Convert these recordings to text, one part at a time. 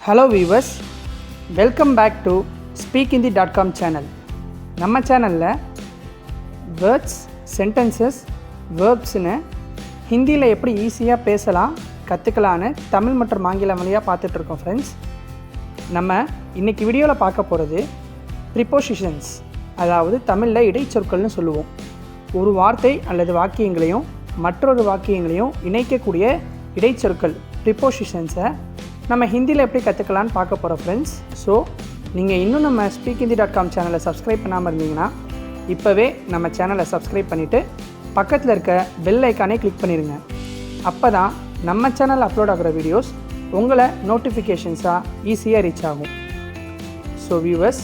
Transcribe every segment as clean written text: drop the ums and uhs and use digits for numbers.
Hello viewers, welcome back to speakinthie.com channel. நம்ம சேனலில் words, sentences, வேர்ப்ஸ்னு ஹிந்தியில் எப்படி ஈஸியாக பேசலாம் கற்றுக்கலான்னு தமிழ் மற்றும் ஆங்கிலம் வழியாக பார்த்துட்ருக்கோம் ஃப்ரெண்ட்ஸ். நம்ம இன்றைக்கி வீடியோவில் பார்க்க போகிறது ப்ரிப்போசிஷன்ஸ், அதாவது தமிழில் இடைச்சொற்கள்னு சொல்லுவோம். ஒரு வார்த்தை அல்லது வாக்கியங்களையும் மற்றொரு வாக்கியங்களையும் இணைக்கக்கூடிய இடைச்சொற்கள் ப்ரிப்போசிஷன்ஸை நம்ம ஹிந்தியில் எப்படி கற்றுக்கலான்னு பார்க்க போகிறோம் ஃப்ரெண்ட்ஸ். ஸோ நீங்கள் இன்னும் நம்ம speakinthie.com சேனலை சப்ஸ்கிரைப் பண்ணாமல் இருந்தீங்கன்னா இப்போவே நம்ம சேனலை சப்ஸ்கிரைப் பண்ணிவிட்டு பக்கத்தில் இருக்க பெல் ஐக்கானே கிளிக் பண்ணிடுங்க. அப்போ தான் நம்ம சேனல் அப்லோட் ஆகிற வீடியோஸ் உங்களை நோட்டிஃபிகேஷன்ஸாக ஈஸியாக ரீச் ஆகும். ஸோ வியூவர்ஸ்,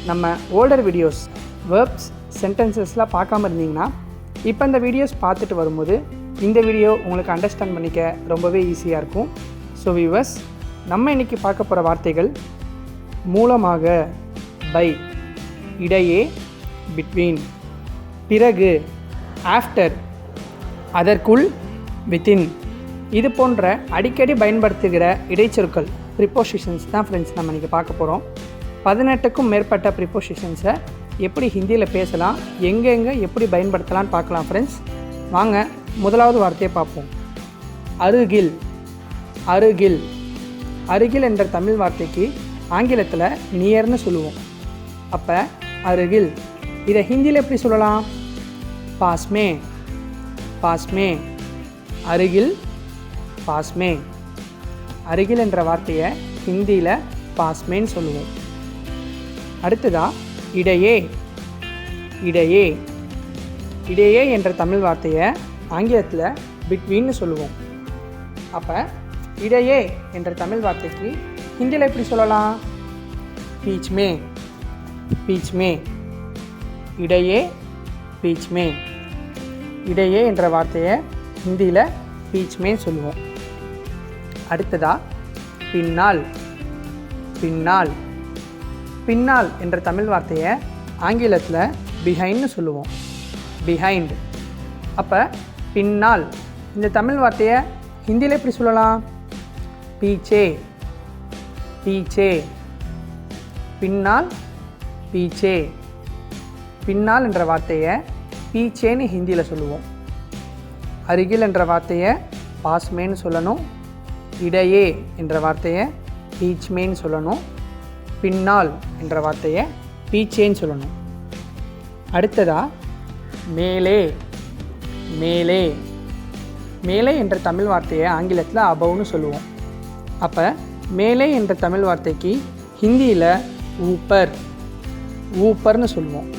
நம்ம ஓல்டர் வீடியோஸ் வேர்ப்ஸ், சென்டென்சஸ்லாம் பார்க்காம இருந்தீங்கன்னா இப்போ இந்த வீடியோஸ் பார்த்துட்டு வரும்போது இந்த வீடியோ உங்களுக்கு அண்டர்ஸ்டாண்ட் பண்ணிக்க ரொம்பவே ஈஸியாக இருக்கும். ஸோ வியூவர்ஸ், நம்ம இன்றைக்கி பார்க்க போகிற வார்த்தைகள் மூலமாக, பை, இடையே, பிட்வீன், பிறகு, ஆஃப்டர், அதற்குள், வித்தின், இது போன்ற அடிக்கடி பயன்படுத்துகிற இடைச்சொற்கள் ப்ரிப்போசிஷன்ஸ் தான் ஃப்ரெண்ட்ஸ் நம்ம இன்றைக்கி பார்க்க போகிறோம். 18க்கும் மேற்பட்ட ப்ரிப்போசிஷன்ஸை எப்படி ஹிந்தியில் பேசலாம், எங்கெங்கே எப்படி பயன்படுத்தலான்னு பார்க்கலாம் ஃப்ரெண்ட்ஸ். வாங்க முதலாவது வார்த்தையை பார்ப்போம். அருகில். அருகில். அருகில் என்ற தமிழ் வார்த்தைக்கு ஆங்கிலத்தில் நியர்னு சொல்லுவோம். அப்போ அருகில், இதை ஹிந்தியில் எப்படி சொல்லலாம்? பாஸ்மே. பாஸ்மே. அருகில், பாஸ்மே. அருகில் என்ற வார்த்தையை ஹிந்தியில் பாஸ்மேன்னு சொல்லுவோம். அடுத்ததாக இடையே. இடையே. இடையே என்ற தமிழ் வார்த்தையை ஆங்கிலத்தில் பிட்வீன்னு சொல்லுவோம். அப்போ இடையே என்ற தமிழ் வார்த்தைக்கு ஹிந்தியில் எப்படி சொல்லலாம்? பீச்மே. பீச்மே. இடையே, பீச்மே. இடையே என்ற வார்த்தையை ஹிந்தியில் பீச்மே சொல்லுவோம். அடுத்ததாக பின்னால். பின்னால். பின்னால் என்ற தமிழ் வார்த்தையை ஆங்கிலத்தில் பிஹைண்ட்னு சொல்லுவோம். பிஹைண்ட். அப்போ பின்னால் இந்த தமிழ் வார்த்தையை ஹிந்தியில் எப்படி சொல்லலாம்? பீச்சே. பீச்சே. பின்னால், பீச்சே. பின்னால் என்ற வார்த்தையை பீச்சேன்னு ஹிந்தியில் சொல்லுவோம். அருகில் என்ற வார்த்தையை பாஸ்மேன்னு சொல்லணும். இடையே என்ற வார்த்தையை பீச்மேன்னு சொல்லணும். பின்னால் என்ற வார்த்தையை பீச்சேன்னு சொல்லணும். அடுத்ததாக மேலே. மேலே. மேலே என்ற தமிழ் வார்த்தையை ஆங்கிலத்தில் அபவ்னு சொல்லுவோம். அப்போ மேலே என்ற தமிழ் வார்த்தைக்கு ஹிந்தியில் ஊப்பர். ஊப்பர்னு சொல்லுவோம்.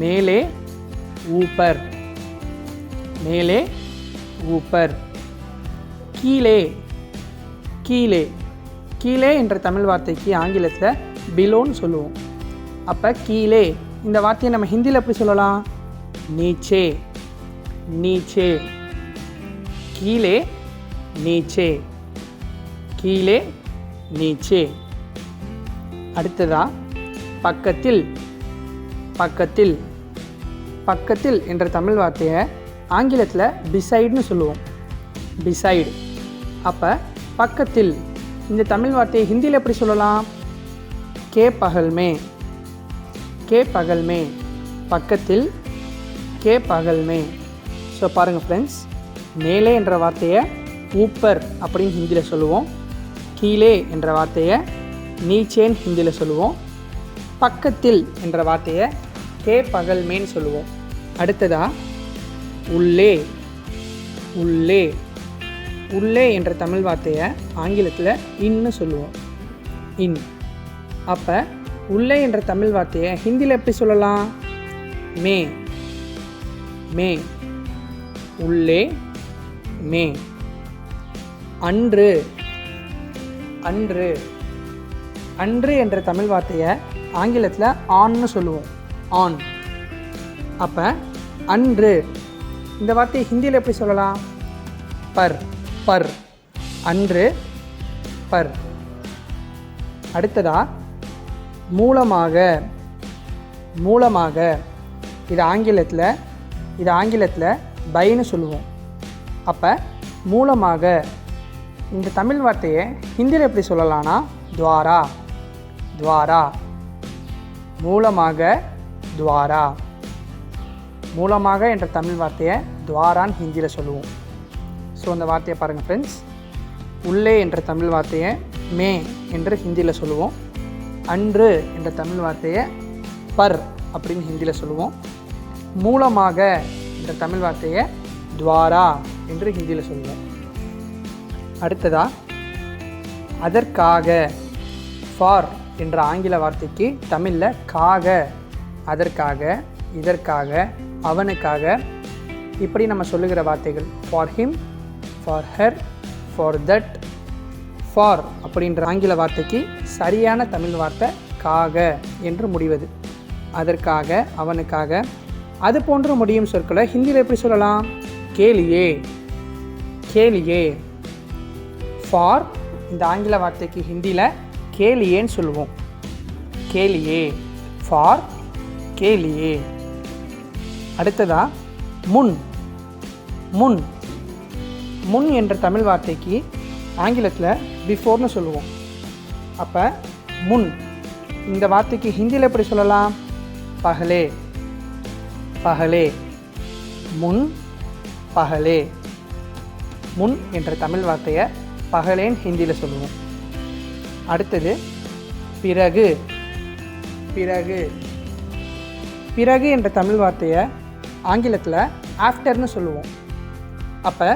மேலே, ஊப்பர். மேலே, ஊப்பர். கீழே. கீழே. கீழே என்ற தமிழ் வார்த்தைக்கு ஆங்கிலத்தில் பிலோன்னு சொல்லுவோம். அப்போ கீழே இந்த வார்த்தையை நம்ம ஹிந்தியில் எப்படி சொல்லலாம்? நீச்சே. நீச்சே. கீழே, நீச்சே. கீழே, நீச்சே. அடுத்ததாக பக்கத்தில். பக்கத்தில். பக்கத்தில் என்ற தமிழ் வார்த்தையை ஆங்கிலத்தில் பிசைடுன்னு சொல்லுவோம். பிசைடு. அப்போ பக்கத்தில் இந்த தமிழ் வார்த்தையை ஹிந்தியில் எப்படி சொல்லலாம்? கே பகல்மே. கே பகல்மே. பக்கத்தில், கே பகல்மே. ஸோ பாருங்கள் ஃப்ரெண்ட்ஸ், மேலே என்ற வார்த்தையை ஊப்பர் அப்படின்னு ஹிந்தியில் சொல்லுவோம். கீழே என்ற வார்த்தையை நீச்சேன்னு ஹிந்தியில் சொல்லுவோம். பக்கத்தில் என்ற வார்த்தையை கே பகல்மேன்னு சொல்லுவோம். அடுத்ததாக உள்ளே. உள்ளே. உள்ளே என்ற தமிழ் வார்த்தையை ஆங்கிலத்தில் இன்னு சொல்லுவோம். இன். அப்போ உள்ளே என்ற தமிழ் வார்த்தையை ஹிந்தியில் எப்படி சொல்லலாம்? மே. மே. உள்ளே, மே. அன்று. அன்று. அன்று என்ற தமிழ் வார்த்தையை ஆங்கிலத்தில் ஆன்னு சொல்லுவோம். ஆன். அப்போ அன்று இந்த வார்த்தையை ஹிந்தியில் எப்படி சொல்லலாம்? பர். பர். அன்று, பர். அடுத்ததாக மூலமாக. மூலமாக. இது ஆங்கிலத்தில் பைன்னு சொல்லுவோம். அப்போ மூலமாக இந்த தமிழ் வார்த்தையை ஹிந்தியில் எப்படி சொல்லலாம்னா துவாரா, துவாரா. மூலமாக, துவாரா. மூலமாக என்ற தமிழ் வார்த்தையை துவாரான்னு ஹிந்தியில் சொல்லுவோம். ஸோ அந்த வார்த்தையை பாருங்கள் ஃப்ரெண்ட்ஸ். உள்ளே என்ற தமிழ் வார்த்தையை மே என்று ஹிந்தியில் சொல்லுவோம். அன்று என்ற தமிழ் வார்த்தையை பர் அப்படின்னு ஹிந்தியில் சொல்லுவோம். மூலமாக என்ற தமிழ் வார்த்தையை துவாரா என்று ஹிந்தியில் சொல்லுவோம். அடுத்ததாக அதற்காக, ஃபார் என்ற ஆங்கில வார்த்தைக்கு தமிழில் காக, அதற்காக, இதற்காக, அவனுக்காக இப்படி நம்ம சொல்லுகிற வார்த்தைகள் for him, for her, for that, for அப்படின்ற ஆங்கில வார்த்தைக்கு சரியான தமிழ் வார்த்தை காக என்று முடிவது. அதற்காக, அவனுக்காக. அது போன்று முடியும் சொற்களை ஹிந்தியில் எப்படி சொல்லலாம்? கேலியே, கேலியே. ஃபார் இந்த ஆங்கில வார்த்தைக்கு ஹிந்தியில் கேலியேன்னு சொல்லுவோம். கேலியே, ஃபார் கேலியே. அடுத்ததா முன், முன். முன் என்ற தமிழ் வார்த்தைக்கு ஆங்கிலத்தில் பிஃபோர்னு சொல்லுவோம். அப்போ முன் இந்த வார்த்தைக்கு ஹிந்தியில் எப்படி சொல்லலாம்? பகலே, பகலே. முன், பகலே. முன் என்ற தமிழ் வார்த்தையை பகலேன்னு ஹிந்தியில் சொல்லுவோம். அடுத்தது பிறகு, பிறகு. பிறகு என்ற தமிழ் வார்த்தையை ஆங்கிலத்தில் ஆஃப்டர்னு சொல்லுவோம். அப்போ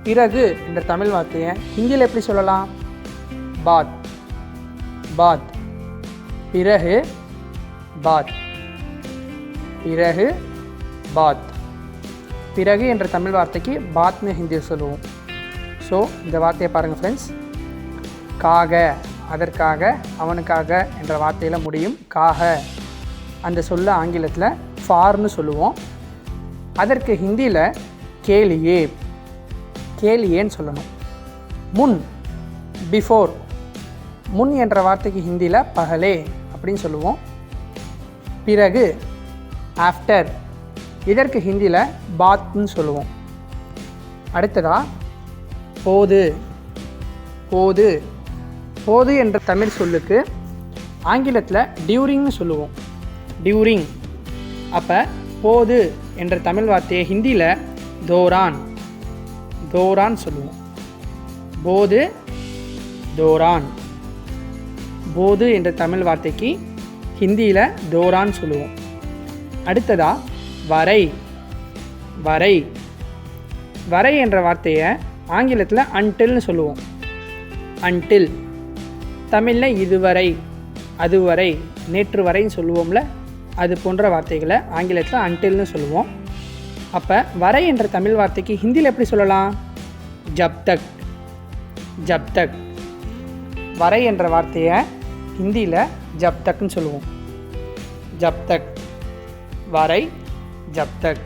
பிறகு என்ற தமிழ் வார்த்தையை ஹிந்தியில் எப்படி சொல்லலாம்? பாத், பாத். பிறகு, பாத். பிறகு, பாத். பிறகு என்ற தமிழ் வார்த்தைக்கு பாத்னு ஹிந்தியில் சொல்லுவோம். ஸோ இந்த வார்த்தையை பாருங்கள் ஃப்ரெண்ட்ஸ். காக, அதற்காக, அவனுக்காக என்ற வார்த்தையில் முடியும். காக அந்த சொல்ல ஆங்கிலத்தில் ஃபார்னு சொல்லுவோம். அதற்கு ஹிந்தியில் கேலியே, கேலியேன்னு சொல்லணும். முன், பிஃபோர். முன் என்ற வார்த்தைக்கு ஹிந்தியில் பகலே அப்படின்னு சொல்லுவோம். பிறகு, ஆஃப்டர். இதற்கு ஹிந்தியில் பாத்னு சொல்லுவோம். அடுத்ததாக போது, போது. போது என்ற தமிழ் சொல்லுக்கு ஆங்கிலத்தில் டியூரிங்னு சொல்லுவோம். டியூரிங். அப்போ போது என்ற தமிழ் வார்த்தையை ஹிந்தியில் தோரான், தோரான் சொல்லுவோம். போது, தோரான். போது என்ற தமிழ் வார்த்தைக்கு ஹிந்தியில் தோரான் சொல்லுவோம். அடுத்ததாக வரை, வரை. வரை என்ற வார்த்தையை ஆங்கிலத்தில் அன்டில்னு சொல்லுவோம். அன்டில். தமிழில் இதுவரை, அதுவரை, நேற்று வரைன்னு சொல்லுவோம்ல, அது போன்ற வார்த்தைகளை ஆங்கிலத்தில் அன்டில்னு சொல்லுவோம். அப்போ வரை என்ற தமிழ் வார்த்தைக்கு ஹிந்தியில் எப்படி சொல்லலாம்? ஜப்தக், ஜப்தக். வரை என்ற வார்த்தையை ஹிந்தியில் ஜப்தக்னு சொல்லுவோம். ஜப்தக், வரை, ஜப்தக்.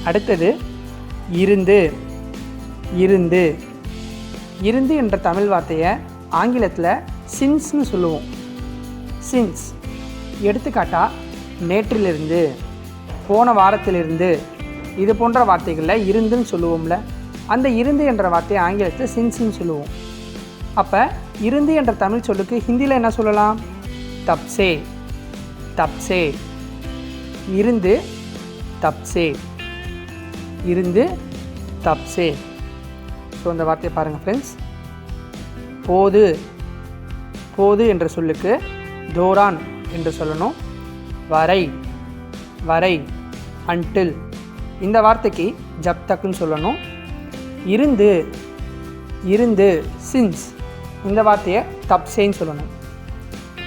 அடுத்தது இருந்து, இருந்து. இருந்து என்ற தமிழ் வார்த்தையை ஆங்கிலத்தில் சின்ஸ்னு சொல்லுவோம். சின்ஸ். எடுத்துக்காட்டாக நேற்றிலிருந்து, போன வாரத்திலிருந்து, இது போன்ற வார்த்தைகளில் இருந்துன்னு சொல்லுவோம்ல, அந்த இருந்து என்ற வார்த்தையை ஆங்கிலத்தில் சின்ஸ்னு சொல்லுவோம். அப்போ இருந்து என்ற தமிழ் சொல்லுக்கு ஹிந்தியில் என்ன சொல்லலாம்? தப்சே, தப்சே. இருந்து, தப்சே. இருந்து, தப்சே. ஸோ அந்த வார்த்தையை பாருங்கள் ஃப்ரெண்ட்ஸ். போது, போது என்ற சொல்லுக்கு தோரான் என்று சொல்லணும். வரை, வரை, அன்டில். இந்த வார்த்தைக்கு ஜப்தக்குன்னு சொல்லணும். இருந்து, இருந்து, சின்ஸ். இந்த வார்த்தையை தப்சேன்னு சொல்லணும்.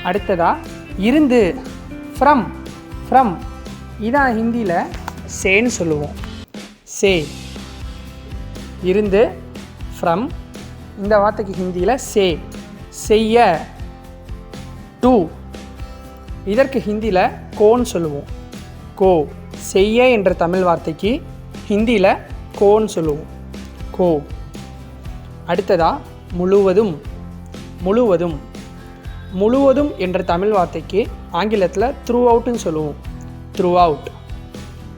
அடுத்ததாக இருந்து, ஃப்ரம், ஃப்ரம். இதான் ஹிந்தியில் சேன்னு சொல்லுவோம். சே. இருந்து, ஃப்ரம். இந்த வார்த்தைக்கு ஹிந்தியில் சே, செய்ய. டு. இதற்கு ஹிந்தியில் கோன்னு சொல்லுவோம். கோ. செய்ய என்ற தமிழ் வார்த்தைக்கு ஹிந்தியில் கோன்னு சொல்லுவோம். கோ. அடுத்ததாக முழுவதும், முழுவதும். முழுவதும் என்ற தமிழ் வார்த்தைக்கு ஆங்கிலத்தில் த்ரூ அவுட்டுன்னு சொல்லுவோம். Through out.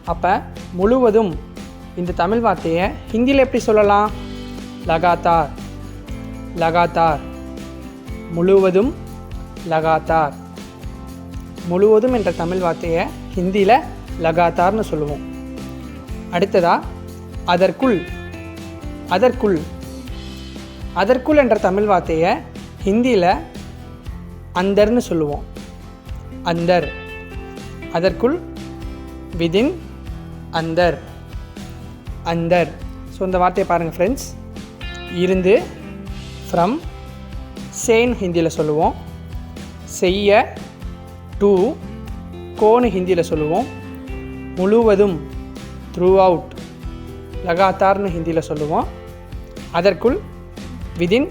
அப்போ முழுவதும் இந்த தமிழ் வார்த்தையை ஹிந்தியில் எப்படி சொல்லலாம்? லகாத்தார், லகாத்தார். முழுவதும், லகாத்தார். முழுவதும் என்ற தமிழ் வார்த்தையை ஹிந்தியில் லகாத்தார்னு சொல்லுவோம். அடுத்ததா அதற்குள். அதற்குள். அதற்குள் என்ற தமிழ் வார்த்தையை ஹிந்தியில் அந்தர்னு சொல்லுவோம். அந்தர். அதற்குள், விதின், அந்தர், அந்தர். ஸோ இந்த வார்த்தையை பாருங்கள் ஃப்ரெண்ட்ஸ். இருந்து, ஃப்ரம். சேன் ஹிந்தியில் சொல்லுவோம். செய்ய, டு. கோன்னு ஹிந்தியில் சொல்லுவோம். முழுவதும், த்ரூ அவுட். லகாத்தார்னு ஹிந்தியில் சொல்லுவோம். அதற்குள், விதின்,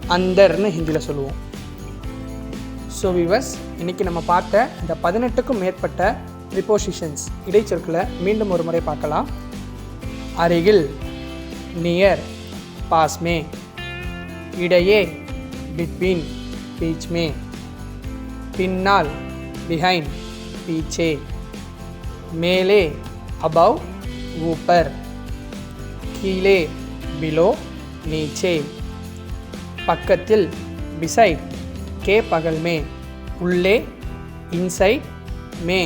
அந்தர்னு ஹிந்தியில் சொல்லுவோம். ஸோ வியூவர்ஸ், இன்றைக்கி நம்ம பார்த்த இந்த 18க்கும் மேற்பட்ட ப்ரிபோசிஷன்ஸ் இடைச்சொற்களை மீண்டும் ஒரு முறை பார்க்கலாம். அருகில், நியர், பாஸ்மே. இடையே, பிட்வீன், பீச்மே. பின்னால், பிஹைண்ட், பீச்சே. மேலே, அபவ், ஊப்பர். கீழே, பிலோ, நீச்சே. பக்கத்தில், பிசைட், के बगल में. உள்ளே, இன்சைட், மே.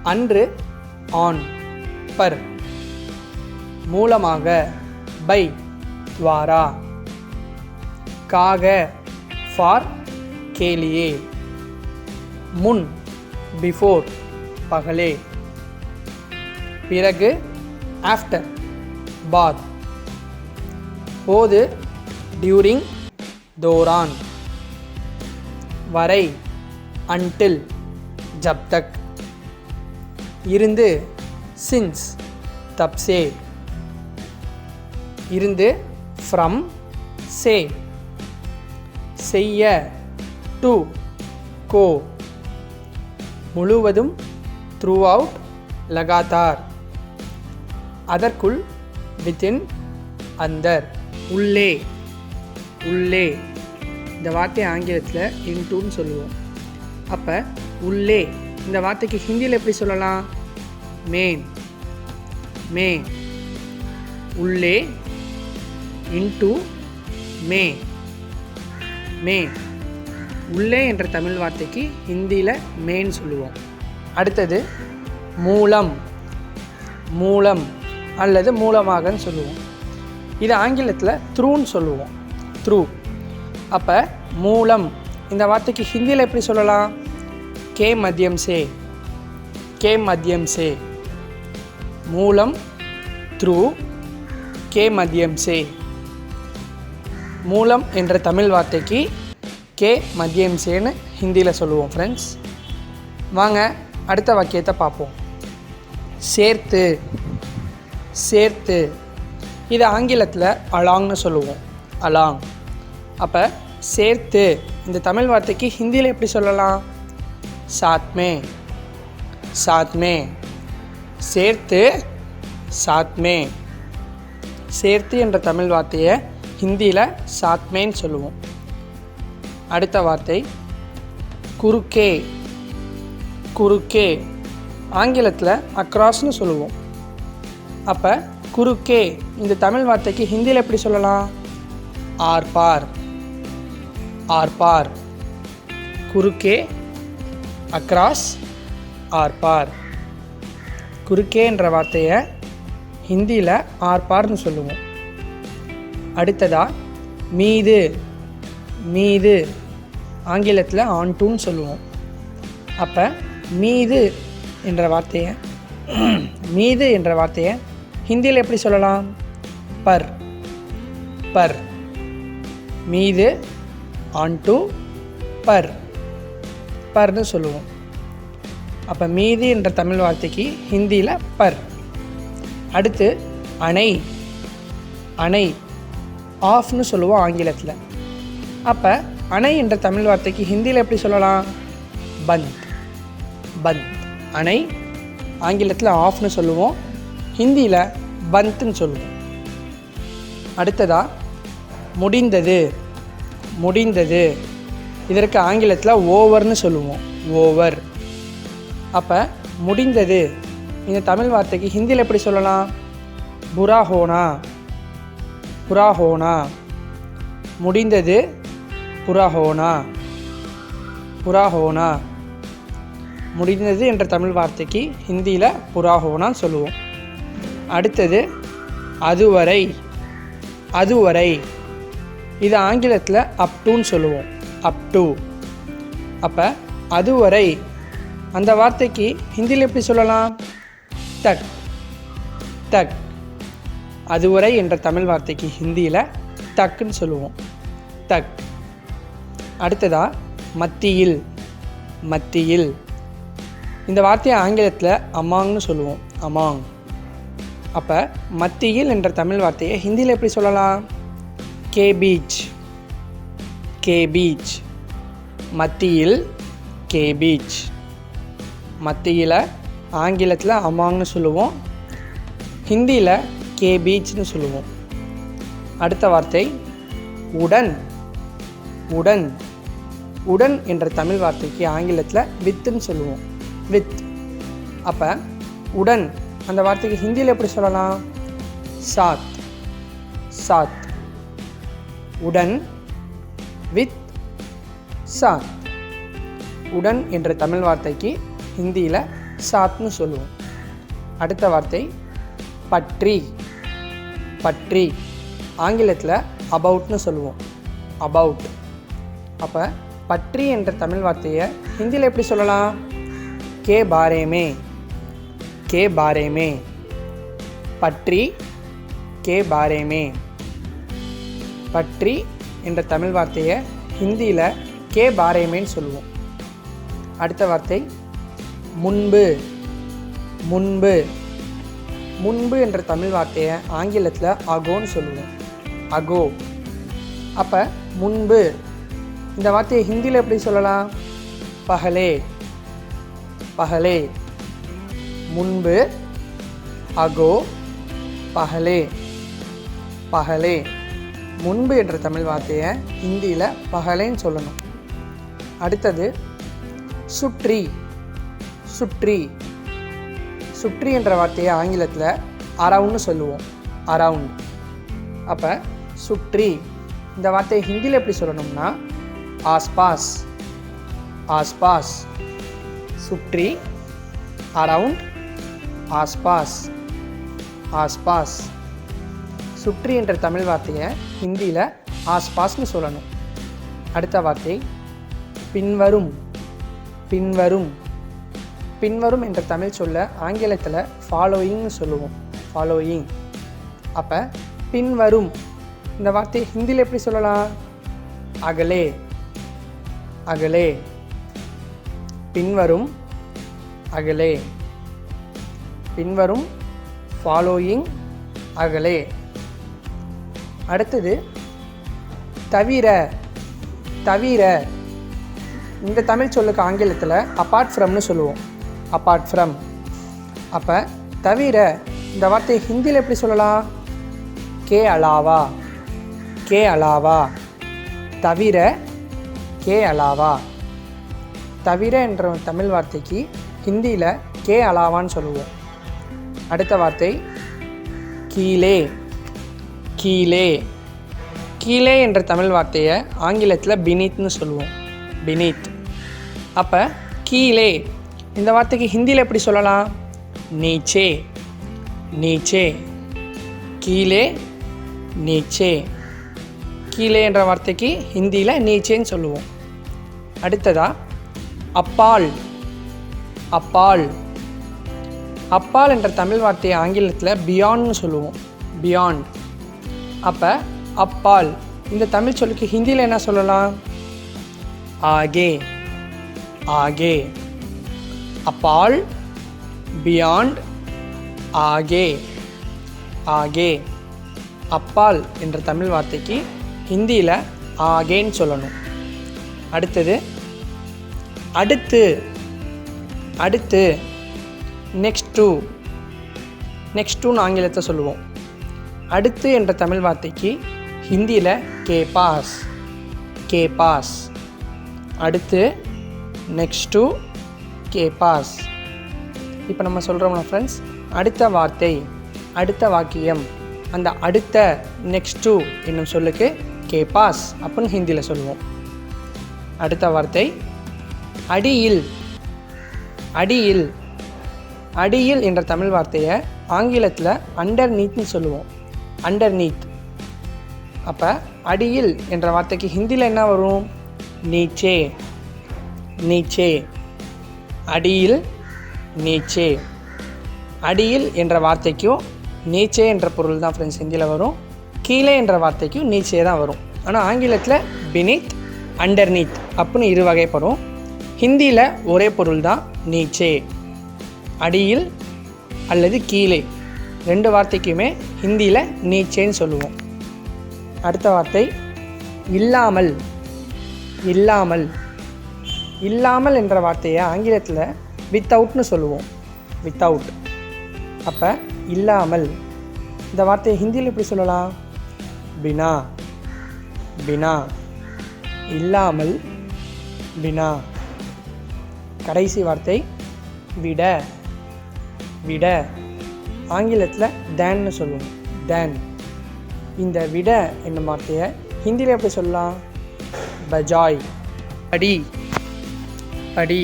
அன்று, ஆன், பர். மூலமாக, பை, द्वारा. காக, ஃபார், के लिए. முன், பிஃபோர், பகலே. பிறகு, ஆஃப்டர், बाद. போது, டியூரிங், दौरान. வரை, அன்டில், जब तक. இருந்து, சின்ஸ், தப் சே. இருந்து, ஃப்ரம், சே. செய்ய, டு, கோ. முழுவதும், த்ரூ அவுட், லகாத்தார். அதற்குள், வித்தின், அந்தர். உள்ளே, உள்ளே. இந்த வார்த்தையை ஆங்கிலத்தில் இன்டூன்னு சொல்லுவோம். அப்போ உள்ளே இந்த வார்த்தைக்கு ஹிந்தியில் எப்படி சொல்லலாம்? மேன், மே. உள்ளே, இன்டூ, மே, மே. உள்ளே என்ற தமிழ் வார்த்தைக்கு ஹிந்தியில் மேன் சொல்லுவோம். அடுத்தது மூலம், மூலம் அல்லது மூலமாகன்னு சொல்லுவோம். இது ஆங்கிலத்தில் த்ரூன்னு சொல்லுவோம். த்ரூ. அப்போ மூலம் இந்த வார்த்தைக்கு ஹிந்தியில் எப்படி சொல்லலாம்? கே மத்தியம் சே, கே மத்தியம் சே. மூலம், த்ரூ, கே மத்தியம் சே. மூலம் என்ற தமிழ் வார்த்தைக்கு கே மத்தியம் சேன்னு ஹிந்தியில் சொல்லுவோம் ஃப்ரெண்ட்ஸ். வாங்க அடுத்த வாக்கியத்தை பார்ப்போம். சேர்த்து, சேர்த்து. இது ஆங்கிலத்தில் அலாங்னு சொல்லுவோம். அலாங். அப்போ சேர்த்து இந்த தமிழ் வார்த்தைக்கு ஹிந்தியில் எப்படி சொல்லலாம்? சாத்மே, சாத்மே. சேர்த்து, சாத்மே. சேர்த்து என்ற தமிழ் வார்த்தையை ஹிந்தியில் சாத்மேன்னு சொல்லுவோம். அடுத்த வார்த்தை குறுக்கே, குறுக்கே. ஆங்கிலத்தில் அக்ராஸ்னு சொல்லுவோம். அப்போ குறுக்கே இந்த தமிழ் வார்த்தைக்கு ஹிந்தியில் எப்படி சொல்லலாம்? ஆர்பார், ஆர்பார். குறுக்கே, அக்ராஸ், ஆர்பார். குறுக்கே என்ற வார்த்தையை ஹிந்தியில் ஆர்பார்னு சொல்லுவோம். அடுத்ததாக மீது, மீது. ஆங்கிலத்தில் ஆன்டூன்னு சொல்லுவோம். அப்போ மீது என்ற வார்த்தையை மீது என்ற வார்த்தையை ஹிந்தியில் எப்படி சொல்லலாம்? Per, per. மீது, ஆன்டூ, பர், பர்னு சொல்லுவோம். அப்போ மீது என்ற தமிழ் வார்த்தைக்கு ஹிந்தியில் பர். அடுத்து அணை, அணை. ஆஃப்னு சொல்லுவோம் ஆங்கிலத்தில். அப்போ அணை என்ற தமிழ் வார்த்தைக்கு ஹிந்தியில் எப்படி சொல்லலாம்? பந்த், பந்த். அணை ஆங்கிலத்தில் ஆஃப்னு சொல்லுவோம், ஹிந்தியில் பந்த்னு சொல்லுவோம். அடுத்ததாக முடிந்தது, முடிந்தது. இதற்கு ஆங்கிலத்தில் ஓவர்னு சொல்லுவோம். ஓவர். அப்போ முடிந்தது இந்த தமிழ் வார்த்தைக்கு ஹிந்தியில் எப்படி சொல்லலாம்? புரா ஹோனா, புரா ஹோனா. முடிந்தது புராஹோனா. புராஹோனா. முடிந்தது என்ற தமிழ் வார்த்தைக்கு ஹிந்தியில் புராஹோனான்னு சொல்லுவோம். அடுத்தது அதுவரை. அதுவரை இது ஆங்கிலத்தில் அப் டுன்னு சொல்லுவோம். Up to. அப்போ அதுவரை அந்த வார்த்தைக்கு ஹிந்தியில் எப்படி சொல்லலாம்? தக். தக். அதுவரை என்ற தமிழ் வார்த்தைக்கு ஹிந்தியில் தக்குன்னு சொல்லுவோம். தக். அடுத்ததாக மத்தியில். மத்தியில் இந்த வார்த்தையை ஆங்கிலத்தில் அமாங்னு சொல்லுவோம். அமாங். அப்போ மத்தியில் என்ற தமிழ் வார்த்தையை ஹிந்தியில் எப்படி சொல்லலாம்? K beach. K beach. மத்தியில் கே பீச். மத்தியில் ஆங்கிலத்தில் அமாங்னு சொல்லுவோம், ஹிந்தியில் கே பீச்னு சொல்லுவோம். அடுத்த வார்த்தை உடன். உடன். உடன் என்ற தமிழ் வார்த்தைக்கு ஆங்கிலத்தில் வித்துன்னு சொல்லுவோம். வித். அப்போ உடன் அந்த வார்த்தைக்கு ஹிந்தியில் எப்படி சொல்லலாம்? சாத். சாத். உடன் வித் சாத். உடன் என்ற தமிழ் வார்த்தைக்கு ஹிந்தியில் சாத்னு சொல்லுவோம். அடுத்த வார்த்தை பற்றி. பற்றி ஆங்கிலத்தில் அபவுட்னு சொல்லுவோம். அபவுட். அப்போ பற்றி என்ற தமிழ் வார்த்தையை ஹிந்தியில் எப்படி சொல்லலாம்? கே பாரேமே. கே பாரேமே. பற்றி கே பாரேமே. பற்றி என்ற தமிழ் வார்த்தையை ஹிந்தியில் கே பாரேமேன்னு சொல்லுவோம். அடுத்த வார்த்தை முன்பு. முன்பு. முன்பு என்ற தமிழ் வார்த்தையை ஆங்கிலத்தில் அகோன்னு சொல்லுவோம். அகோ. அப்போ முன்பு இந்த வார்த்தையை ஹிந்தியில் எப்படி சொல்லலாம்? பகலே. பகலே. முன்பு அகோ பகலே. பகலே. முன்பு என்ற தமிழ் வார்த்தையை ஹிந்தியில் பகலேன்னு சொல்லணும். அடுத்தது சுற்றி. சுற்றி. சுற்றி என்ற வார்த்தையை ஆங்கிலத்தில் அரவுண்ட்னு சொல்லுவோம். அரவுண்ட். அப்போ சுற்றி இந்த வார்த்தையை ஹிந்தியில் எப்படி சொல்லணும்னா ஆஸ்பாஸ். ஆஸ்பாஸ். சுற்றி, அரவுண்ட், ஆஸ்பாஸ். ஆஸ்பாஸ். சுற்றி என்ற தமிழ் வார்த்தையை ஹிந்தியில் ஆஸ்பாஸ்னு சொல்லணும். அடுத்த வார்த்தை பின்வரும். பின்வரும். பின்வரும் என்ற தமிழ் சொல்ல ஆங்கிலத்தில் ஃபாலோயிங்னு சொல்லுவோம். ஃபாலோயிங். அப்போ பின்வரும் இந்த வார்த்தையை ஹிந்தியில் எப்படி சொல்லலாம்? அகலே. அகலே. பின்வரும் அகலே. பின்வரும் ஃபாலோயிங் அகலே. அடுத்தது தவிர. தவிர இந்த தமிழ் சொல்லுக்கு ஆங்கிலத்தில் அப்பார்ட் ஃப்ரம்னு சொல்லுவோம். Apart from. அப்போ தவிர இந்த வார்த்தையை ஹிந்தியில் எப்படி சொல்லலாம்? கே அலாவா. கே அலாவா. தவிர கே அலாவா. தவிர என்ற தமிழ் வார்த்தைக்கு ஹிந்தியில் கே அலாவான்னு சொல்லுவோம். அடுத்த வார்த்தை கீழே. கீழே. கீழே என்ற தமிழ் வார்த்தையை ஆங்கிலத்தில் பினீத்னு சொல்லுவோம். பினீத். அப்போ கீழே இந்த வார்த்தைக்கு ஹிந்தியில் எப்படி சொல்லலாம்? நீச்சே. நீச்சே. கீழே நீச்சே. கீழே என்ற வார்த்தைக்கு ஹிந்தியில் நீச்சேன்னு சொல்லுவோம். அடுத்ததா அப்பால். அப்பால். அப்பால் என்ற தமிழ் வார்த்தையை ஆங்கிலத்தில் பியாண்ட்னு சொல்லுவோம். பியாண்ட். அப்போ அப்பால் இந்த தமிழ் சொல்லுக்கு ஹிந்தியில் என்ன சொல்லலாம்? ஆகே. ஆகே. அப்பால், பியாண்ட், ஆகே. ஆகே. அப்பால் என்ற தமிழ் வார்த்தைக்கு ஹிந்தியில் ஆகேன்னு சொல்லணும். அடுத்தது அடுத்து. அடுத்து. Next to. நெக்ஸ்ட் டுன்னு ஆங்கிலத்தை சொல்லுவோம். அடுத்து என்ற தமிழ் வார்த்தைக்கு ஹிந்தியில் கே பாஸ். கே பாஸ். அடுத்து, நெக்ஸ்ட் டு, கே பாஸ். இப்போ நம்ம சொல்கிறோம்னா ஃப்ரெண்ட்ஸ், அடுத்த வார்த்தை, அடுத்த வாக்கியம், அந்த அடுத்த நெக்ஸ்ட் டு என்னும் சொல்லுக்கு கே பாஸ் அப்படின்னு ஹிந்தியில் சொல்லுவோம். அடுத்த வார்த்தை அடியில். அடியில் அடியில் என்ற தமிழ் வார்த்தையை ஆங்கிலத்தில் அண்டர்நீத்னு சொல்லுவோம். அண்டர்நீத். அப்போ அடியில் என்ற வார்த்தைக்கு ஹிந்தியில் என்ன வரும்? நீச்சே. நீச்சே. அடியில், நீச்சே. அடியில் என்ற வார்த்தைக்கும் நீச்சே என்ற பொருள் தான் ஃப்ரெண்ட்ஸ் ஹிந்தியில் வரும். கீழே என்ற வார்த்தைக்கும் நீச்சே தான் வரும். ஆனால் ஆங்கிலத்தில் பினித், அண்டர்நீத் அப்படின்னு இரு வகைப்படும். ஹிந்தியில் ஒரே பொருள் தான் நீச்சே. அடியில் அல்லது கீழே ரெண்டு வார்த்தைக்குமே ஹிந்தியில் நீச்சேன்னு சொல்லுவோம். அடுத்த வார்த்தை இல்லாமல். இல்லாமல். இல்லாமல் என்ற வார்த்தையை ஆங்கிலத்தில் வித்தவுட்னு சொல்லுவோம். வித்தவுட். அப்போ இல்லாமல் இந்த வார்த்தையை ஹிந்தியில் எப்படி சொல்லலாம்? பினா. பினா. இல்லாமல், பினா. கடைசி வார்த்தை விட. விட ஆங்கிலத்தில் தேன்னு சொல்லுவோம். தேன். இந்த விட என்னும் வார்த்தையை ஹிந்தியில் எப்படி சொல்லலாம்? பஜாய். படி. படி.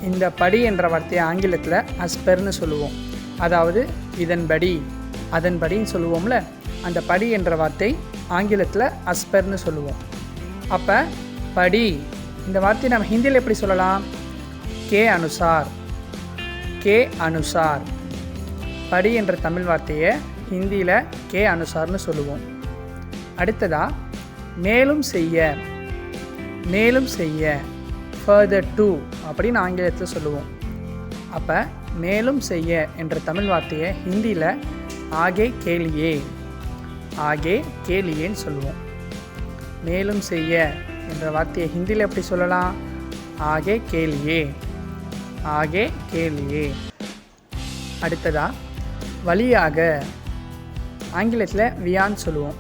இந்த படி என்ற வார்த்தையை ஆங்கிலத்தில் அஸ்பர்னு சொல்லுவோம். அதாவது இதன்படி, அதன்படின்னு சொல்லுவோம்ல, அந்த படி என்ற வார்த்தை ஆங்கிலத்தில் அஸ்பர்னு சொல்லுவோம். அப்போ படி இந்த வார்த்தையை நம்ம ஹிந்தியில் எப்படி சொல்லலாம்? கே அனுசார். கே அனுசார். படி என்ற தமிழ் வார்த்தையை ஹிந்தியில் கே அனுசார்னு சொல்லுவோம். அடுத்ததாக மேலும் செய்ய. மேலும் செய்ய, ஃபர்தர் டு அப்படின்னு ஆங்கிலத்தில் சொல்லுவோம். அப்போ மேலும் செய்ய என்ற தமிழ் வார்த்தையை ஹிந்தியில் ஆகே கேலியே. ஆகே கேலியேன்னு சொல்லுவோம். மேலும் செய்ய என்ற வார்த்தையை ஹிந்தியில் எப்படி சொல்லலாம்? ஆகே கேலியே. ஆகே கேலியே. அடுத்ததாக வழியாக. ஆங்கிலத்தில் வியான்னு சொல்லுவோம்.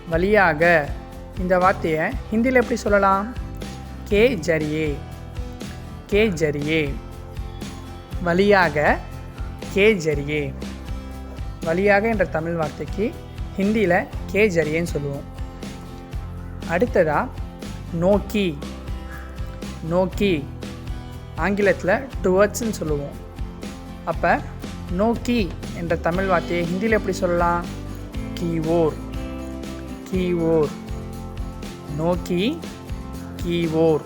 வழியாக இந்த வார்த்தையை ஹிந்தியில் எப்படி சொல்லலாம்? கே ஜரியே. கே ஜரியே. வழியாக, கே ஜரியே. வழியாக என்ற தமிழ் வார்த்தைக்கு ஹிந்தியில் கே ஜரியேன்னு சொல்லுவோம். அடுத்ததாக நோக்கி. நோக்கி ஆங்கிலத்தில் டுவர்ட்ஸ்ன்னு சொல்லுவோம். அப்போ நோக்கி என்ற தமிழ் வார்த்தையை ஹிந்தியில் எப்படி சொல்லலாம்? கீ ஓர். கீ ஓர். நோக்கி, கீ ஓர்.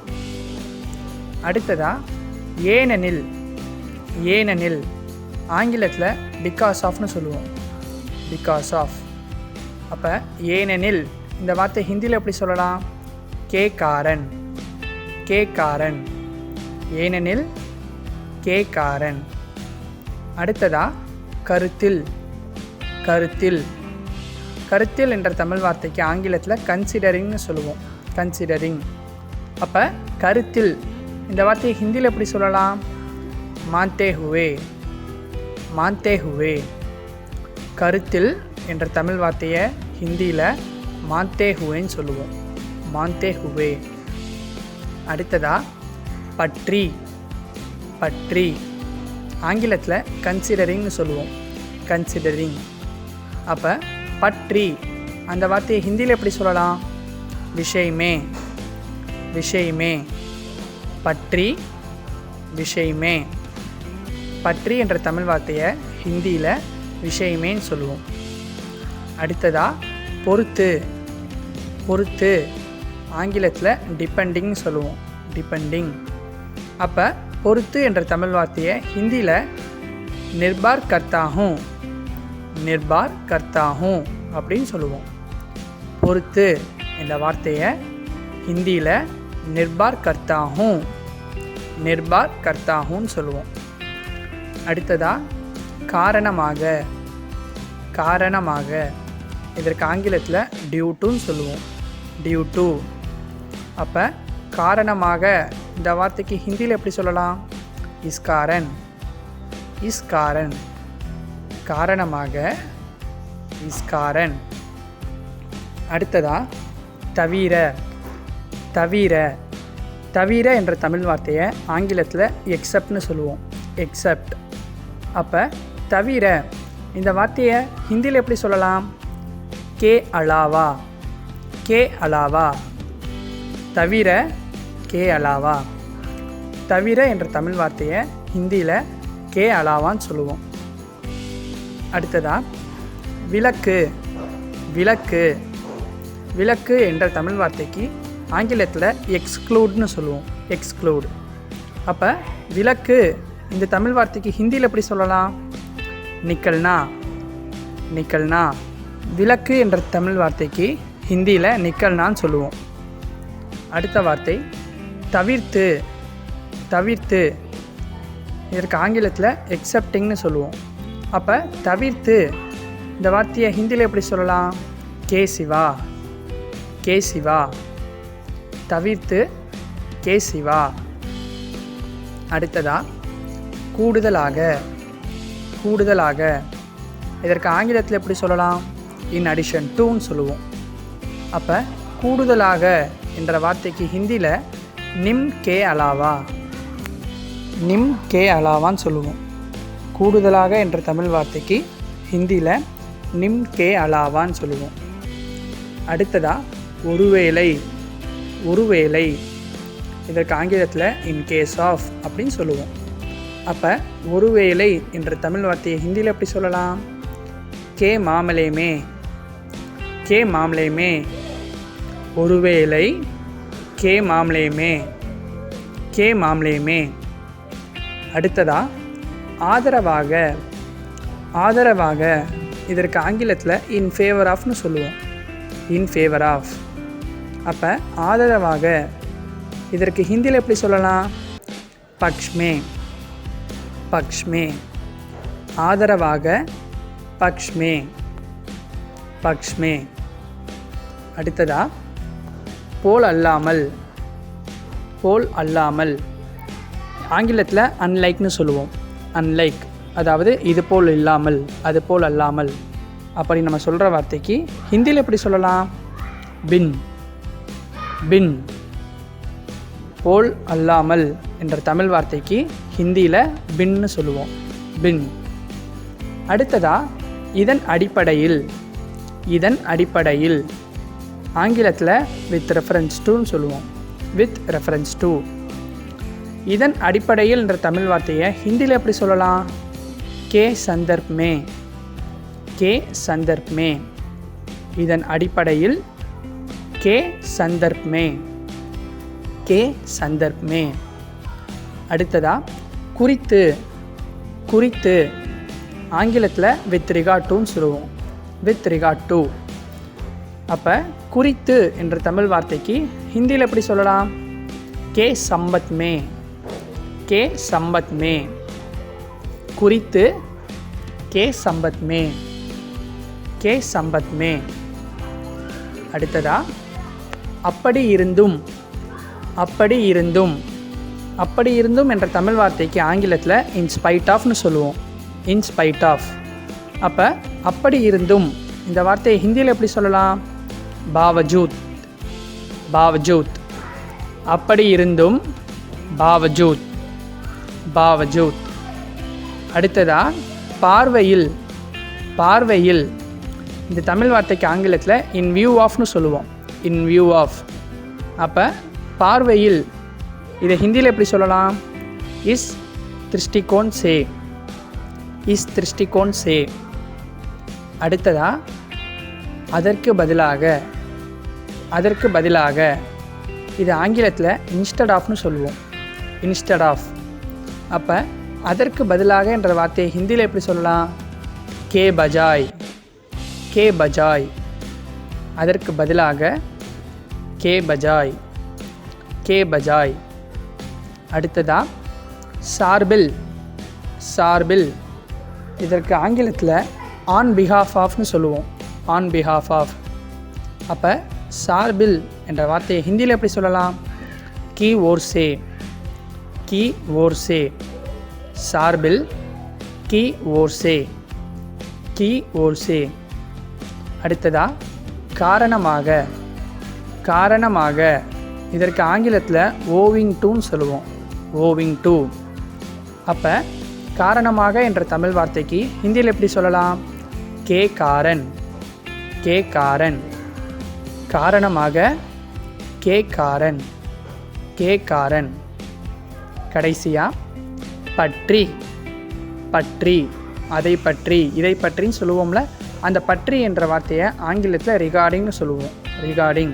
அடுத்ததாக ஏனெனில். ஏனெனில் ஆங்கிலத்தில் பிகாஸ் ஆஃப்னு சொல்லுவோம். Because of. அப்போ ஏனெனில் இந்த வார்த்தை ஹிந்தியில் எப்படி சொல்லலாம்? கே காரன். கே காரன். ஏனெனில் கே காரன். அடுத்ததாக கருத்தில். கருத்தில். கருத்தில் என்ற தமிழ் வார்த்தைக்கு ஆங்கிலத்தில் கன்சிடரிங்னு சொல்லுவோம். கன்சிடரிங். அப்போ கருத்தில் இந்த வார்த்தையை ஹிந்தியில் எப்படி சொல்லலாம்? மான்தே ஹுவே. மான்தே ஹுவே. கருத்தில் என்ற தமிழ் வார்த்தையை ஹிந்தியில் மான்தே ஹுவேன்னு சொல்லுவோம். மான்தே ஹுவே. அடுத்ததாக பற்றி. பற்றி ஆங்கிலத்தில் கன்சிடரிங்னு சொல்லுவோம். கன்சிடரிங். அப்போ பற்றி அந்த வார்த்தையை ஹிந்தியில் எப்படி சொல்லலாம்? விஷயமே. விஷயமே. பற்றி, விஷயமே. பற்றி என்ற தமிழ் வார்த்தையை ஹிந்தியில் விஷயமேன்னு சொல்லுவோம். அடுத்ததாக பொறுத்து. பொறுத்து ஆங்கிலத்தில் டிபெண்டிங்னு சொல்லுவோம். டிபெண்டிங். அப்போ பொறுத்து என்ற தமிழ் வார்த்தையை ஹிந்தியில் நிர்பார் கர்த்தா ஹூம். நிர்பார் கர்த்தா ஹூம் அப்படின்னு சொல்லுவோம். பொறுத்து என்ற வார்த்தையை ஹிந்தியில் நிர்பார் கர்த்தா ஹூம். நிர்பார் கர்த்தா ஹூன்னு சொல்லுவோம். அடுத்ததாக காரணமாக. காரணமாக இதற்கு ஆங்கிலத்தில் டியூ டுன்னு சொல்லுவோம். Due to. அப்போ காரணமாக இந்த வார்த்தைக்கு ஹிந்தியில் எப்படி சொல்லலாம்? இஸ் காரன். இஸ் காரன். காரணமாக, இஸ் காரன். அடுத்ததாக தவிர. தவிர. தவிர என்ற தமிழ் வார்த்தையை ஆங்கிலத்தில் எக்ஸப்ட்னு சொல்லுவோம். எக்ஸப்ட். அப்போ தவிர இந்த வார்த்தையை ஹிந்தியில் எப்படி சொல்லலாம்? கே அலாவா, கே அலாவா. தவிர, கே அலாவா. தவிர என்ற தமிழ் வார்த்தையை ஹிந்தியில் கே அலாவான்னு சொல்லுவோம். அடுத்ததா விளக்கு, விளக்கு. விளக்கு என்ற தமிழ் வார்த்தைக்கு ஆங்கிலத்தில் எக்ஸ்க்ளூட்னு சொல்லுவோம். எக்ஸ்க்ளூட். அப்போ விளக்கு இந்த தமிழ் வார்த்தைக்கு ஹிந்தியில் எப்படி சொல்லலாம்? நிக்கல்னா, நிக்கல்னா. விளக்கு என்ற தமிழ் வார்த்தைக்கு ஹிந்தியில் நிக்கல்னான்னு சொல்லுவோம். அடுத்த வார்த்தை தவிர்த்து, தவிர்த்து. இதற்கு ஆங்கிலத்தில் எக்ஸப்டிங்னு சொல்லுவோம். அப்போ தவிர்த்து இந்த வார்த்தையை ஹிந்தியில் எப்படி சொல்லலாம்? கே சிவா, கே சிவா. தவிர்த்து, கே சிவா. அடுத்ததா கூடுதலாக, கூடுதலாக. இதற்கு ஆங்கிலத்தில் எப்படி சொல்லலாம்? இன் அடிஷன் டூன்னு சொல்லுவோம். அப்போ கூடுதலாக என்ற வார்த்தைக்கு ஹிந்தியில் நிம் கே அலாவா, நிம் கே அலாவான்னு சொல்லுவோம். கூடுதலாக என்ற தமிழ் வார்த்தைக்கு ஹிந்தியில் நிம் கே அலாவான்னு சொல்லுவோம். அடுத்ததா ஒருவேளை, ஒருவேளை. இதற்கு ஆங்கிலத்தில் இன் கேஸ் ஆஃப் அப்படின்னு சொல்லுவோம். அப்போ ஒருவேளை என்ற தமிழ் வார்த்தையை ஹிந்தியில் எப்படி சொல்லலாம்? கே மாமலே மே, கே மாமலே மே. ஒருவேளை, கே மாமலே மே, கே மாமலே மே. அடுத்ததா ஆதரவாக, ஆதரவாக. இதற்கு ஆங்கிலத்தில் இன் ஃபேவர் ஆஃப்னு சொல்லுவோம். In favour of. அப்போ ஆதரவாக இதற்கு ஹிந்தியில் எப்படி சொல்லலாம்? பக்ஷ்மே, பக்ஷ்மே. ஆதரவாக பக்ஷ்மே, பக்ஷ்மே. அடுத்ததா போல் அல்லாமல், போல் அல்லாமல். ஆங்கிலத்தில் அன்லைக்னு சொல்லுவோம். அன்லைக், அதாவது இது போல் இல்லாமல், அது போல் அல்லாமல். அப்படி நம்ம சொல்கிற வார்த்தைக்கு ஹிந்தியில் எப்படி சொல்லலாம்? பின், பின். போல் அல்லாமல் என்ற தமிழ் வார்த்தைக்கு ஹிந்தியில் பின்னு சொல்லுவோம். பின். அடுத்ததா இதன் அடிப்படையில், இதன் அடிப்படையில். ஆங்கிலத்தில் வித் ரெஃபரன்ஸ் டுன்னு சொல்லுவோம். With reference to. இதன் அடிப்படையில் என்ற தமிழ் வார்த்தையை ஹிந்தியில் எப்படி சொல்லலாம்? கே சந்தர்ப் மே, கே சந்தர்ப் மே. இதன் அடிப்படையில் கே சந்தர்ப் மே, கே சந்தர்ப் மே. அடுத்ததா குறித்து, குறித்து. ஆங்கிலத்தில் வித் ரிகார்ட் டுன்னு சொல்லுவோம். With regard to. அப்போ குறித்து என்ற தமிழ் வார்த்தைக்கு ஹிந்தியில் எப்படி சொல்லலாம்? கே சம்பத் மே, கே சம்பத் மே. குறித்து, கே சம்பத் மே, கே சம்பத் மே. அடுத்ததா அப்படி இருந்தும், அப்படி இருந்தும். அப்படி இருந்தும் என்ற தமிழ் வார்த்தைக்கு ஆங்கிலத்தில் இன்ஸ்பைட் ஆஃப்னு சொல்லுவோம். In spite of. அப்போ அப்படி இருந்தும் இந்த வார்த்தையை ஹிந்தியில் எப்படி சொல்லலாம்? பாவஜூத், பாவஜூத். அப்படி இருந்தும் பாவஜூத், பாவஜூத். அடுத்ததா பார்வையில், பார்வையில். இந்த தமிழ் வார்த்தைக்கு ஆங்கிலத்தில் இன் வியூ ஆஃப்னு சொல்லுவோம். In view of. அப்போ பார்வையில் இதை ஹிந்தியில் எப்படி சொல்லலாம்? இஸ் திருஷ்டிகோன் சே, இஸ் திருஷ்டிகோன் சே. அடுத்ததா அதற்கு பதிலாக, அதற்கு பதிலாக. இது ஆங்கிலத்தில் இன்ஸ்டட் ஆஃப்னு சொல்லுவோம். Instead of. அப்போ அதற்கு பதிலாக என்ற வார்த்தையை ஹிந்தியில் எப்படி சொல்லலாம்? கே பஜாய், கே பஜாய். அதற்கு பதிலாக கே பஜாய், கே பஜாய். அடுத்ததா சார்பில், சார்பில். இதற்கு ஆங்கிலத்தில் ஆன் பிஹாஃப் ஆஃப்னு சொல்லுவோம். On behalf of. அப்போ சார்பில் என்ற வார்த்தையை ஹிந்தியில் எப்படி சொல்லலாம்? கி ஓர் சே, கி ஓர் சே. சார்பில் கி ஓர் சே, கி ஓர் சே. அடுத்ததா காரணமாக, காரணமாக. இதற்கு ஆங்கிலத்தில் ஓவிங் டூன்னு சொல்லுவோம். Owing to. அப்போ காரணமாக என்ற தமிழ் வார்த்தைக்கு ஹிந்தியில் எப்படி சொல்லலாம்? கே காரன், கே காரன். காரணமாக கே காரன். கே காரன். கடைசியாக பற்றி. பற்றி, அதை பற்றி, இதை பற்றின்னு சொல்லுவோம்ல, அந்த பற்றி என்ற வார்த்தையை ஆங்கிலத்தில் ரிகார்டிங்னு சொல்லுவோம். ரிகார்டிங்.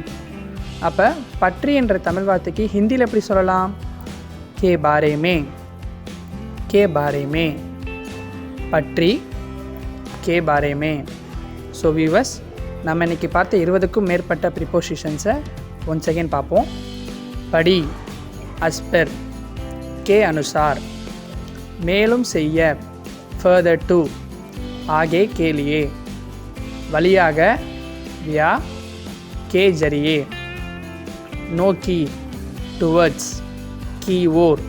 அப்போ பற்றி என்ற தமிழ் வார்த்தைக்கு ஹிந்தியில் எப்படி சொல்லலாம்? கே பாரேமே. கே பாரேமே. பற்றி கே பாரேமே. ஸோ வியூவர்ஸ், நம்ம இன்றைக்கி பார்த்த 20க்கும் மேற்பட்ட ப்ரிப்போசிஷன்ஸை ஒன்ஸ் அகெயின் பார்ப்போம். படி, அஸ்பர், கே அனுசார், மேலும் செய்ய, ஃபர்தர் டு, ஆகே கே லியே, வழியாக, வியா கே ஜரியே, நோக்கி, டுவர்ட்ஸ், கி ஓர்,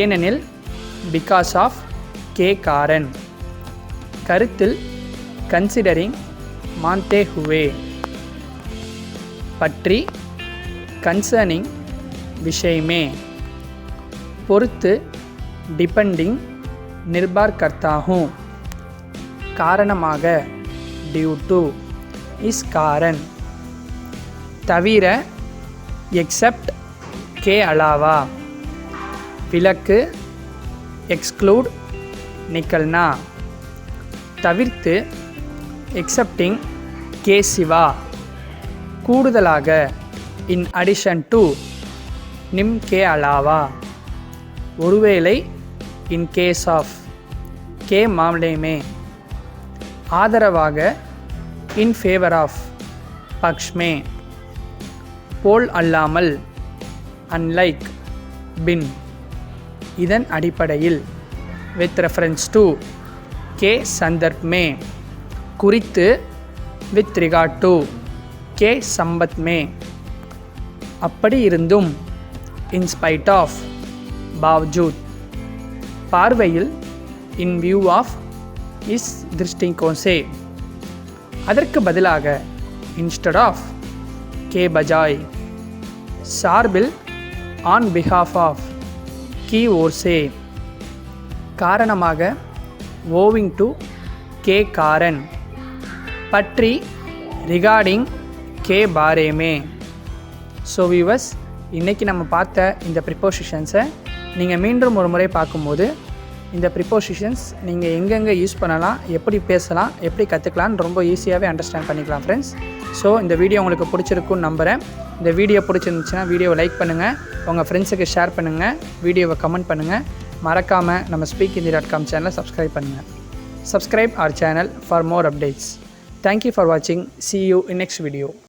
ஏனெனில், பிகாஸ் ஆஃப், கே காரன், கருத்தில், கன்சிடரிங், மான்தே ஹுவே, பற்றி, கன்சர்னிங், விஷயமே, பொறுத்து, டிபெண்டிங், நிர்பார் கர்த்தா ஹூँ, காரணமாக, டியூ டு, இஸ் காரன், தவிர, எக்ஸப்ட், கே அலாவா, விலக்கு, எக்ஸ்க்ளூட், நிக்கல்னா, தவிர்த்து, எக்ஸப்டிங், கே சிவா, கூடுதலாக, இன் அடிஷன் டு, நிம் கே அலாவா, ஒருவேளை, இன் கேஸ் ஆஃப், கே மாம்லே மே, ஆதரவாக, இன் ஃபேவர் ஆஃப், பக்ஷ் மே, போல் அல்லாமல், அன்லைக், பின், இதன் அடிப்படையில், வித் ரெஃபரன்ஸ் டு, கே சந்தர்ப் மே, குறித்து, வித் ரிகார்ட் டு, கே சம்பத் மே, அப்படி இருந்தும், இன்ஸ்பைட் ஆஃப், பாவ்ஜூத், பார்வையில், இன் வியூ ஆஃப், இஸ் திருஷ்டிகோன் சே, அதற்கு பதிலாக, இன்ஸ்டட் ஆஃப், கே பஜாய், சார்பில், ஆன் பிஹாஃப் ஆஃப், கி ஓர் சே, காரணமாக, ஓவிங் டு, கே காரன், பற்றி, ரிகார்டிங், கே பாரேமே. ஸோ வியூவர்ஸ், இன்றைக்கி நம்ம பார்த்த இந்த ப்ரிப்போசிஷன்ஸை நீங்கள் மீண்டும் ஒரு முறை பார்க்கும்போது, இந்த ப்ரிப்போசிஷன்ஸ் நீங்கள் எங்கெங்கே யூஸ் பண்ணலாம், எப்படி பேசலாம், எப்படி கற்றுக்கலான்னு ரொம்ப ஈஸியாகவே அண்டர்ஸ்டாண்ட் பண்ணிக்கலாம் ஃப்ரெண்ட்ஸ். ஸோ இந்த வீடியோ உங்களுக்கு பிடிச்சிருக்குன்னு நம்புகிறேன். இந்த வீடியோ பிடிச்சிருந்துச்சுன்னா வீடியோவை லைக் பண்ணுங்கள், உங்கள் ஃப்ரெண்ட்ஸுக்கு ஷேர் பண்ணுங்கள், வீடியோவை கமெண்ட் பண்ணுங்கள். மறக்காமல் நம்ம speakhindi.com சேனலை சப்ஸ்கிரைப் பண்ணுங்கள். Subscribe our channel for more updates. Thank you for watching. See you in next video.